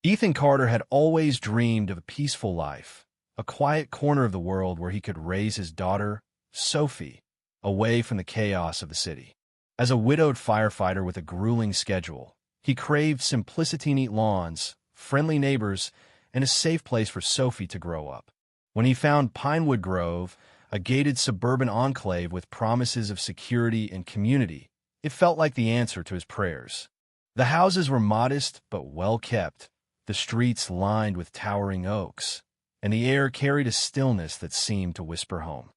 Ethan Carter had always dreamed of a peaceful life, a quiet corner of the world where he could raise his daughter, Sophie, away from the chaos of the city. As a widowed firefighter with a grueling schedule, he craved simplicity: neat lawns, friendly neighbors, and a safe place for Sophie to grow up. When he found Pinewood Grove, a gated suburban enclave with promises of security and community, it felt like the answer to his prayers. The houses were modest but well kept, the streets lined with towering oaks, and the air carried a stillness that seemed to whisper home.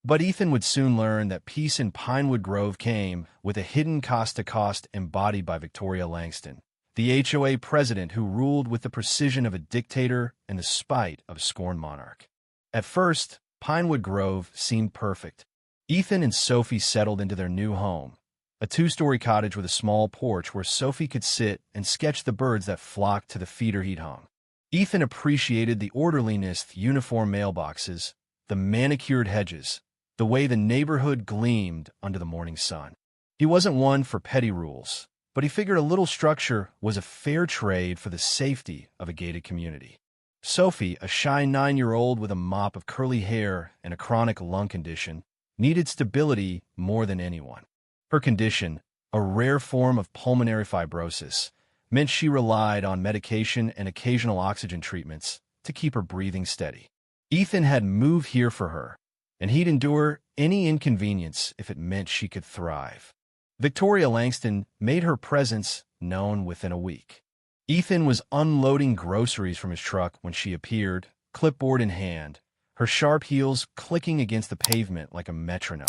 But Ethan would soon learn that peace in Pinewood Grove came with a hidden cost-to-cost embodied by Victoria Langston, the HOA president who ruled with the precision of a dictator and the spite of a scorned monarch. At first, Pinewood Grove seemed perfect. Ethan and Sophie settled into their new home, a two-story cottage with a small porch where Sophie could sit and sketch the birds that flocked to the feeder he'd hung. Ethan appreciated the orderliness, the uniform mailboxes, the manicured hedges, the way the neighborhood gleamed under the morning sun. He wasn't one for petty rules, but he figured a little structure was a fair trade for the safety of a gated community. Sophie, a shy 9-year-old with a mop of curly hair and a chronic lung condition, needed stability more than anyone. Her condition, a rare form of pulmonary fibrosis, meant she relied on medication and occasional oxygen treatments to keep her breathing steady. Ethan had moved here for her, and he'd endure any inconvenience if it meant she could thrive. Victoria Langston made her presence known within a week. Ethan was unloading groceries from his truck when she appeared, clipboard in hand, her sharp heels clicking against the pavement like a metronome.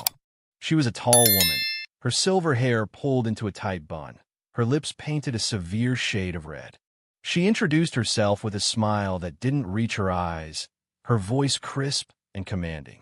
She was a tall woman, her silver hair pulled into a tight bun, her lips painted a severe shade of red. She introduced herself with a smile that didn't reach her eyes, her voice crisp and commanding.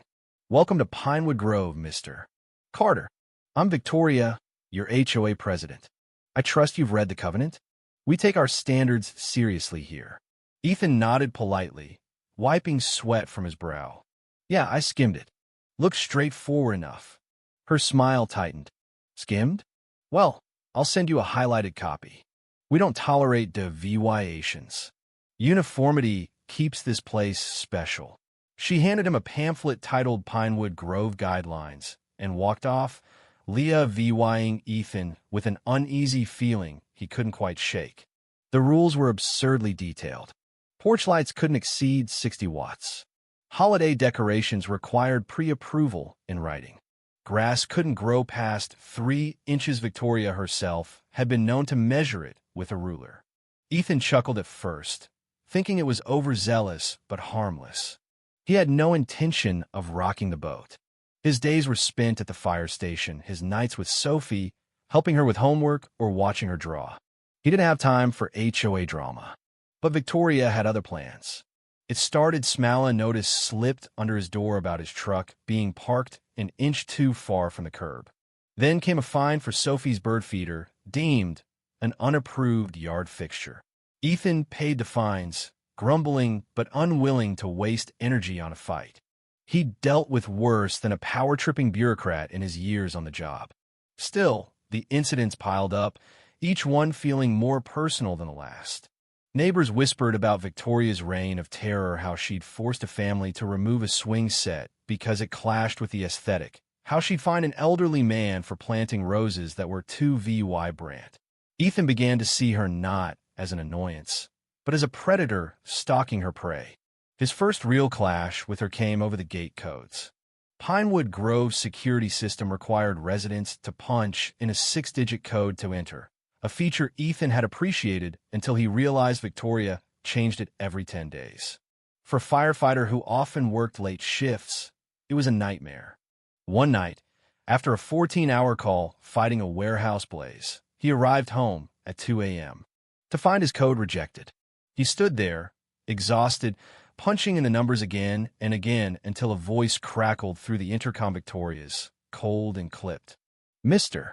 "Welcome to Pinewood Grove, Mr. Carter. I'm Victoria, your HOA president. I trust you've read the covenant? We take our standards seriously here." Ethan nodded politely, wiping sweat from his brow. "Yeah, I skimmed it. Looks straightforward enough." Her smile tightened. "Skimmed? Well, I'll send you a highlighted copy. We don't tolerate deviations. Uniformity keeps this place special." She handed him a pamphlet titled Pinewood Grove Guidelines and walked off, leaving Ethan with an uneasy feeling he couldn't quite shake. The rules were absurdly detailed. Porch lights couldn't exceed 60 watts. Holiday decorations required pre-approval in writing. Grass couldn't grow past 3 inches. Victoria herself had been known to measure it with a ruler. Ethan chuckled at first, thinking it was overzealous but harmless. He had no intention of rocking the boat. His days were spent at the fire station, his nights with Sophie, helping her with homework or watching her draw. He didn't have time for HOA drama. But Victoria had other plans. It started smell. A notice slipped under his door about his truck being parked an inch too far from the curb. Then came a fine for Sophie's bird feeder, deemed an unapproved yard fixture. Ethan paid the fines, grumbling but unwilling to waste energy on a fight. He'd dealt with worse than a power-tripping bureaucrat in his years on the job. Still, the incidents piled up, each one feeling more personal than the last. Neighbors whispered about Victoria's reign of terror, how she'd forced a family to remove a swing set because it clashed with the aesthetic, how she'd fined an elderly man for planting roses that were too VY brand. Ethan began to see her not as an annoyance, but as a predator stalking her prey. His first real clash with her came over the gate codes. Pinewood Grove's security system required residents to punch in a 6-digit code to enter, a feature Ethan had appreciated until he realized Victoria changed it every 10 days. For a firefighter who often worked late shifts, it was a nightmare. One night, after a 14-hour call fighting a warehouse blaze, he arrived home at 2 a.m. to find his code rejected. He stood there, exhausted, punching in the numbers again and again until a voice crackled through the intercom. Victoria's, cold and clipped. "Mr.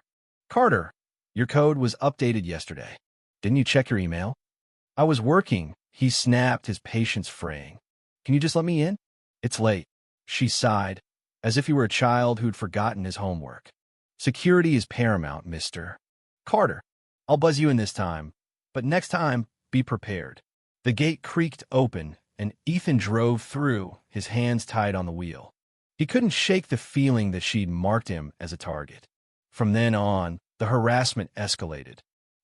Carter, your code was updated yesterday. Didn't you check your email?" "I was working," he snapped, his patience fraying. "Can you just let me in?" "It's late," she sighed, as if he were a child who'd forgotten his homework. "Security is paramount, Mr. Carter. I'll buzz you in this time, but next time, be prepared." The gate creaked open, and Ethan drove through, his hands tied on the wheel. He couldn't shake the feeling that she'd marked him as a target. From then on, the harassment escalated.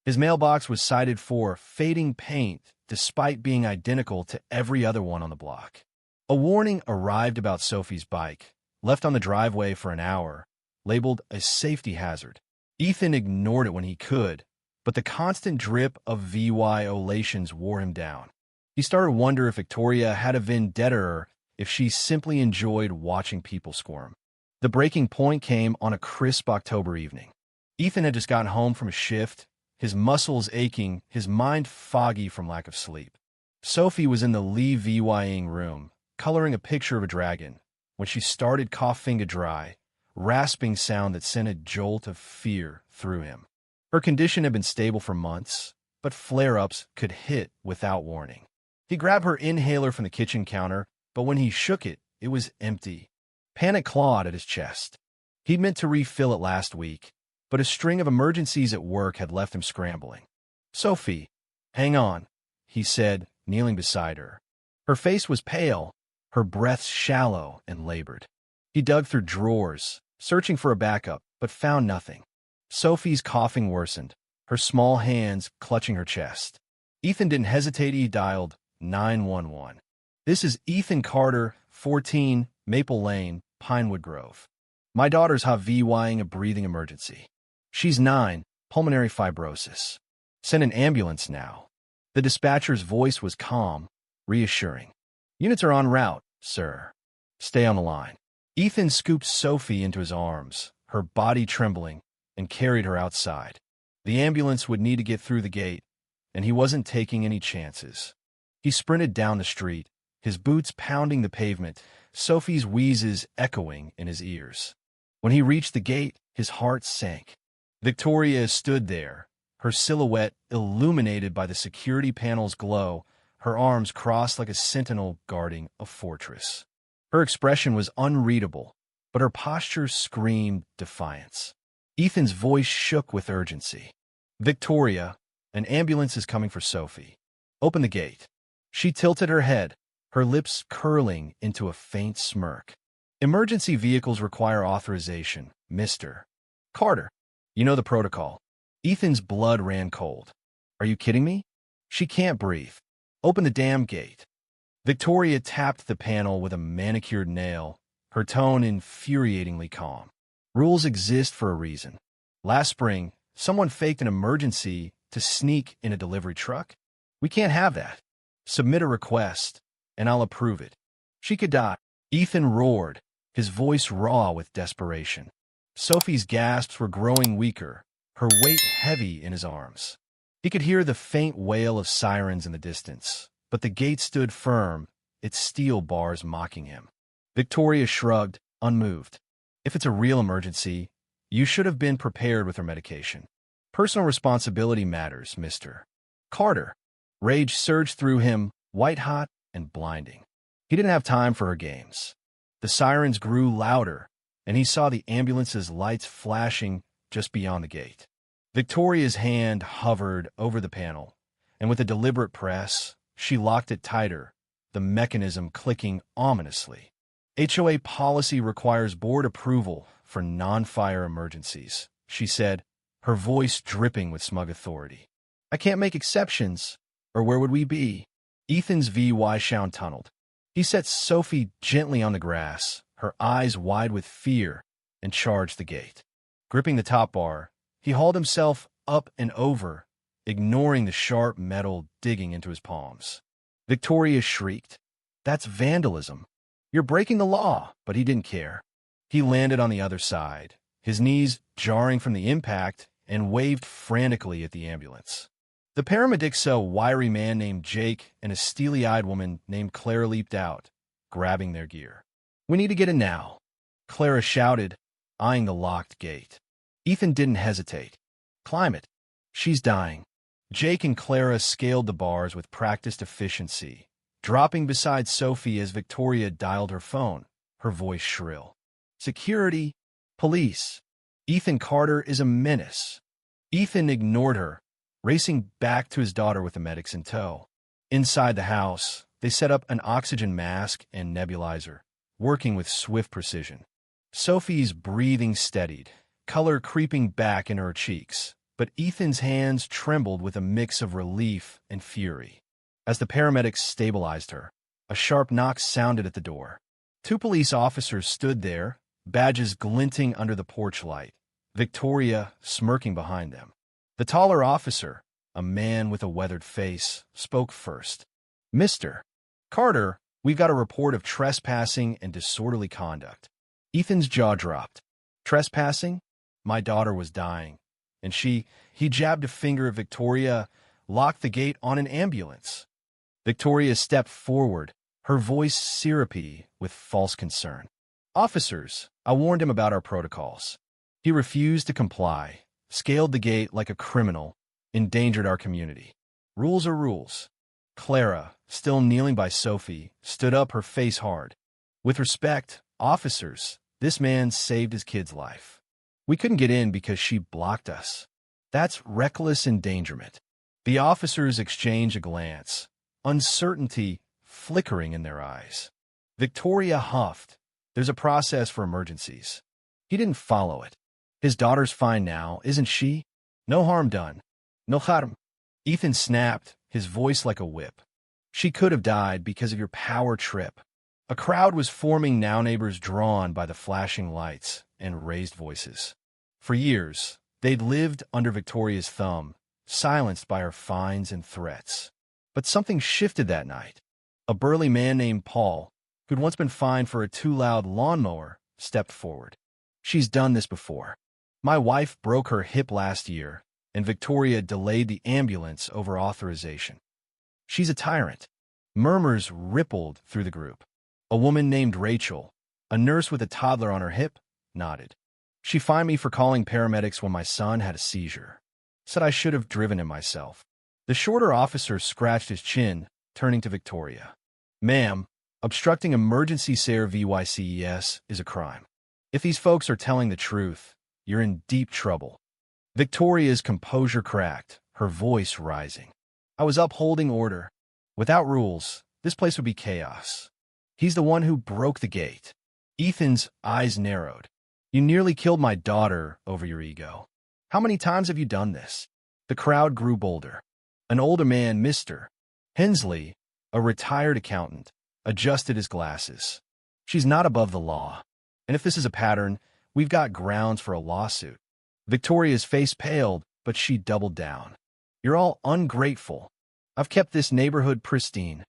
His mailbox was cited for fading paint, despite being identical to every other one on the block. A warning arrived about Sophie's bike, left on the driveway for an hour, labeled a safety hazard. Ethan ignored it when he could, but the constant drip of violations wore him down. He started to wonder if Victoria had a vendetta or if she simply enjoyed watching people squirm. The breaking point came on a crisp October evening. Ethan had just gotten home from a shift, his muscles aching, his mind foggy from lack of sleep. Sophie was in the Lee-vying room, coloring a picture of a dragon, when she started coughing a dry, rasping sound that sent a jolt of fear through him. Her condition had been stable for months, but flare-ups could hit without warning. He grabbed her inhaler from the kitchen counter, but when he shook it, it was empty. Panic clawed at his chest. He'd meant to refill it last week, but a string of emergencies at work had left him scrambling. "Sophie, hang on," he said, kneeling beside her. Her face was pale, her breath shallow and labored. He dug through drawers, searching for a backup, but found nothing. Sophie's coughing worsened, her small hands clutching her chest. Ethan didn't hesitate. He dialed 911. "This is Ethan Carter, 14, Maple Lane, Pinewood Grove. My daughter's having a breathing emergency. She's 9, pulmonary fibrosis. Send an ambulance now." The dispatcher's voice was calm, reassuring. "Units are en route, sir. Stay on the line." Ethan scooped Sophie into his arms, her body trembling, and carried her outside. The ambulance would need to get through the gate, and he wasn't taking any chances. He sprinted down the street, his boots pounding the pavement, Sophie's wheezes echoing in his ears. When he reached the gate, his heart sank. Victoria stood there, her silhouette illuminated by the security panel's glow, her arms crossed like a sentinel guarding a fortress. Her expression was unreadable, but her posture screamed defiance. Ethan's voice shook with urgency. "Victoria, an ambulance is coming for Sophie. Open the gate." She tilted her head, her lips curling into a faint smirk. "Emergency vehicles require authorization, Mr. Carter. You know the protocol." Ethan's blood ran cold. "Are you kidding me? She can't breathe. Open the damn gate." Victoria tapped the panel with a manicured nail, her tone infuriatingly calm. "Rules exist for a reason. Last spring, someone faked an emergency to sneak in a delivery truck. We can't have that. Submit a request, and I'll approve it. She could die." Ethan roared, his voice raw with desperation. Sophie's gasps were growing weaker, her weight heavy in his arms. He could hear the faint wail of sirens in the distance, but the gate stood firm, its steel bars mocking him. Victoria shrugged, unmoved. "If it's a real emergency, you should have been prepared with her medication. Personal responsibility matters, Mr. Carter." Rage surged through him, white-hot and blinding. He didn't have time for her games. The sirens grew louder, and he saw the ambulance's lights flashing just beyond the gate. Victoria's hand hovered over the panel, and with a deliberate press, she locked it tighter, the mechanism clicking ominously. "HOA policy requires board approval for non-fire emergencies," she said, her voice dripping with smug authority. "I can't make exceptions, or where would we be?" Ethan's VY sound tunneled. He set Sophie gently on the grass, her eyes wide with fear, and charged the gate. Gripping the top bar, he hauled himself up and over, ignoring the sharp metal digging into his palms. Victoria shrieked, "That's vandalism. You're breaking the law," but he didn't care. He landed on the other side, his knees jarring from the impact, and waved frantically at the ambulance. The paramedics saw a wiry man named Jake and a steely-eyed woman named Clara leaped out, grabbing their gear. "We need to get in now," Clara shouted, eyeing the locked gate. Ethan didn't hesitate. "Climb it. She's dying." Jake and Clara scaled the bars with practiced efficiency, dropping beside Sophie as Victoria dialed her phone, her voice shrill. "Security. Police. Ethan Carter is a menace." Ethan ignored her, racing back to his daughter with the medics in tow. Inside the house, they set up an oxygen mask and nebulizer, working with swift precision. Sophie's breathing steadied, color creeping back into her cheeks, but Ethan's hands trembled with a mix of relief and fury. As the paramedics stabilized her, a sharp knock sounded at the door. 2 police officers stood there, badges glinting under the porch light, Victoria smirking behind them. The taller officer, a man with a weathered face, spoke first. "Mr. Carter, we've got a report of trespassing and disorderly conduct." Ethan's jaw dropped. "Trespassing? My daughter was dying. And he jabbed a finger at Victoria, locked the gate on an ambulance." Victoria stepped forward, her voice syrupy with false concern. "Officers, I warned him about our protocols. He refused to comply, scaled the gate like a criminal, endangered our community. Rules are rules." Clara, still kneeling by Sophie, stood up, her face hard. "With respect, officers, this man saved his kid's life. We couldn't get in because she blocked us. That's reckless endangerment." The officers exchanged a glance, uncertainty flickering in their eyes. Victoria huffed. "There's a process for emergencies." He didn't follow it. "His daughter's fine now, isn't she? No harm done. No harm." Ethan snapped, his voice like a whip. "She could have died because of your power trip." A crowd was forming now, neighbors drawn by the flashing lights and raised voices. For years, they'd lived under Victoria's thumb, silenced by her fines and threats. But something shifted that night. A burly man named Paul, who'd once been fined for a too-loud lawnmower, stepped forward. "She's done this before. My wife broke her hip last year, and Victoria delayed the ambulance over authorization. She's a tyrant." Murmurs rippled through the group. A woman named Rachel, a nurse with a toddler on her hip, nodded. "She fined me for calling paramedics when my son had a seizure. Said I should have driven him myself." The shorter officer scratched his chin, turning to Victoria. "Ma'am, obstructing emergency services is a crime. If these folks are telling the truth, you're in deep trouble." Victoria's composure cracked, her voice rising. "I was upholding order. Without rules, this place would be chaos. He's the one who broke the gate." Ethan's eyes narrowed. "You nearly killed my daughter over your ego. How many times have you done this?" The crowd grew bolder. An older man, Mr. Hensley, a retired accountant, adjusted his glasses. "She's not above the law. And if this is a pattern, we've got grounds for a lawsuit." Victoria's face paled, but she doubled down. "You're all ungrateful. I've kept this neighborhood pristine."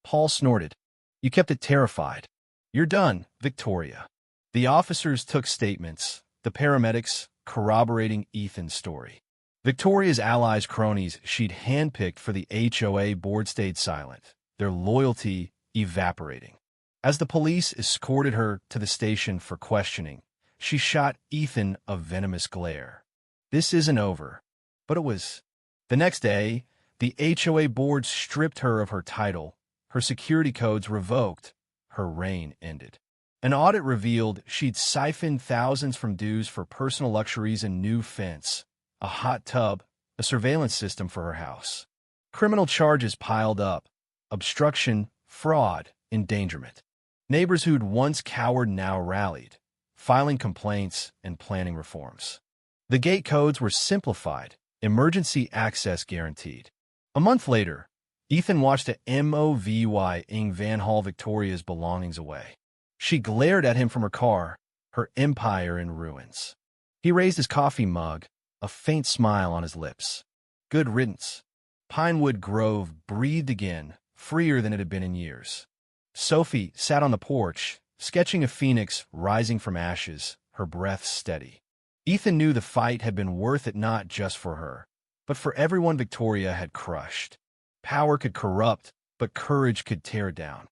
Paul snorted. "You kept it terrified. You're done, Victoria." The officers took statements, the paramedics corroborating Ethan's story. Victoria's allies' cronies she'd handpicked for the HOA board stayed silent, their loyalty evaporating. As the police escorted her to the station for questioning, she shot Ethan a venomous glare. This isn't over. But it was. The next day, the HOA board stripped her of her title, her security codes revoked, her reign ended. An audit revealed she'd siphoned thousands from dues for personal luxuries: a new fence, a hot tub, a surveillance system for her house. Criminal charges piled up: obstruction, fraud, endangerment. Neighbors who'd once cowered now rallied, filing complaints and planning reforms. The gate codes were simplified, emergency access guaranteed. A month later, Ethan watched a moving van haul Victoria's belongings away. She glared at him from her car, her empire in ruins. He raised his coffee mug, a faint smile on his lips. Good riddance. Pinewood Grove breathed again, freer than it had been in years. Sophie sat on the porch, sketching a phoenix rising from ashes, her breath steady. Ethan knew the fight had been worth it, not just for her, but for everyone Victoria had crushed. Power could corrupt, but courage could tear down.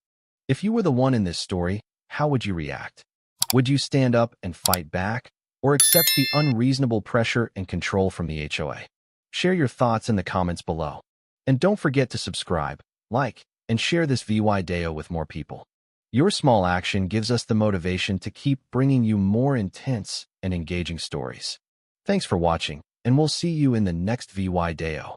If you were the one in this story, how would you react? Would you stand up and fight back, or accept the unreasonable pressure and control from the HOA? Share your thoughts in the comments below. And don't forget to subscribe, like, and share this video with more people. Your small action gives us the motivation to keep bringing you more intense and engaging stories. Thanks for watching, and we'll see you in the next video.